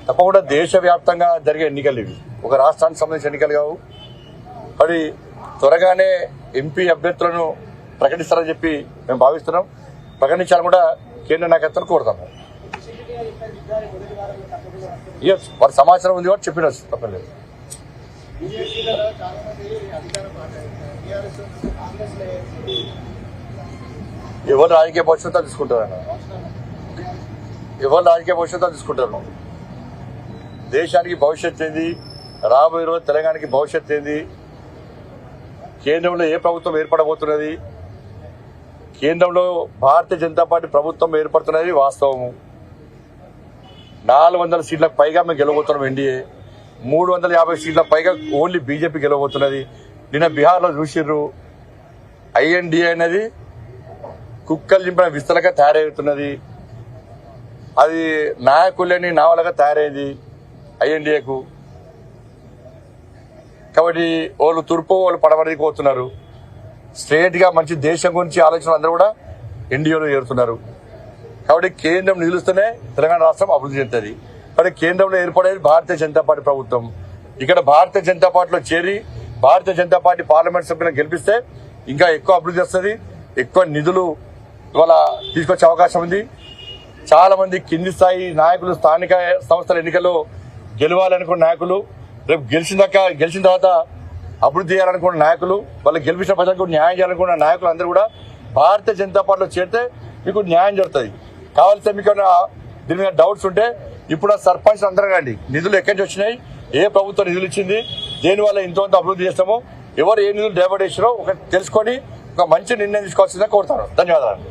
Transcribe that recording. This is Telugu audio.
తప్పకుండా దేశవ్యాప్తంగా జరిగే ఎన్నికలు ఇవి, ఒక రాష్ట్రానికి సంబంధించిన ఎన్నికలు కావు. మరి త్వరగానే ఎంపీ అభ్యర్థులను ప్రకటిస్తారని చెప్పి మేము భావిస్తున్నాం. ప్రకటించాలని కూడా కేంద్ర నాయకత్వాన్ని కోరుతాము. వారి సమాచారం ఉంది కాబట్టి చెప్పిన తప్పలేదు. ఎవరు రాజకీయ భవిష్యత్తు తీసుకుంటారు, ఎవరు రాజకీయ భవిష్యత్తు తీసుకుంటారు. దేశానికి భవిష్యత్తు ఏంది, రాబోయే రోజు తెలంగాణకి భవిష్యత్తు ఏంది, కేంద్రంలో ఏ ప్రభుత్వం ఏర్పడబోతున్నది, కేంద్రంలో భారతీయ జనతా పార్టీ ప్రభుత్వం ఏర్పడుతున్నది వాస్తవము. 400 సీట్లకు పైగా మేము గెలవబోతున్నాం. ఎన్డీఏ 350 సీట్లకు పైగా ఓన్లీ బీజేపీ గెలవబోతున్నది. నిన్న బీహార్లో చూసిర్రు, ఐఎన్డీఏ అనేది కుక్కలు చింపిన విస్తలగా తయారవుతున్నది. అది నాయకులని నావలగా తయారైంది ఐఎన్డీఏకు. కాబట్టి వాళ్ళు తూర్పు వాళ్ళు పడమడికి పోతున్నారు. స్ట్రేట్ గా మంచి దేశం గురించి ఆలోచన అందరూ కూడా ఎన్డీఏలో చేరుతున్నారు. కాబట్టి కేంద్రం నిలుస్తూనే తెలంగాణ రాష్ట్రం అభివృద్ధి చెందుతుంది. కాబట్టి కేంద్రంలో ఏర్పడేది భారతీయ జనతా పార్టీ ప్రభుత్వం. ఇక్కడ భారతీయ జనతా పార్టీలో చేరి భారతీయ జనతా పార్టీ పార్లమెంట్ సభ్యులను గెలిపిస్తే ఇంకా ఎక్కువ అభివృద్ధి వస్తుంది, ఎక్కువ నిధులు ఇవాళ తీసుకొచ్చే అవకాశం ఉంది. చాలా మంది కింది స్థాయి నాయకులు, స్థానిక సంస్థల ఎన్నికల్లో గెలవాలనుకున్న నాయకులు, రేపు గెలిచిన తర్వాత అభివృద్ధి చేయాలనుకున్న నాయకులు, వాళ్ళు గెలిపించిన ప్రజలకు న్యాయం చేయాలనుకున్న నాయకులు అందరూ కూడా భారతీయ జనతా పార్టీలో చేరితే మీకు న్యాయం జరుగుతుంది. కావాల్సిన మీకు దీని మీద డౌట్స్ ఉంటే ఇప్పుడు సర్పంచ్ అందరూ రండి, నిధులు ఎక్కడి నుంచి వచ్చినాయి, ఏ ప్రభుత్వం నిధులు ఇచ్చింది, దేనివల్ల ఇంతమంది అభివృద్ధి చేస్తామో, ఎవరు ఏ నిధులు డైవర్ట్ చేసినారో ఒక తెలుసుకొని ఒక మంచి నిర్ణయం తీసుకోవాల్సిందిగా కోరుతాను. ధన్యవాదాలు.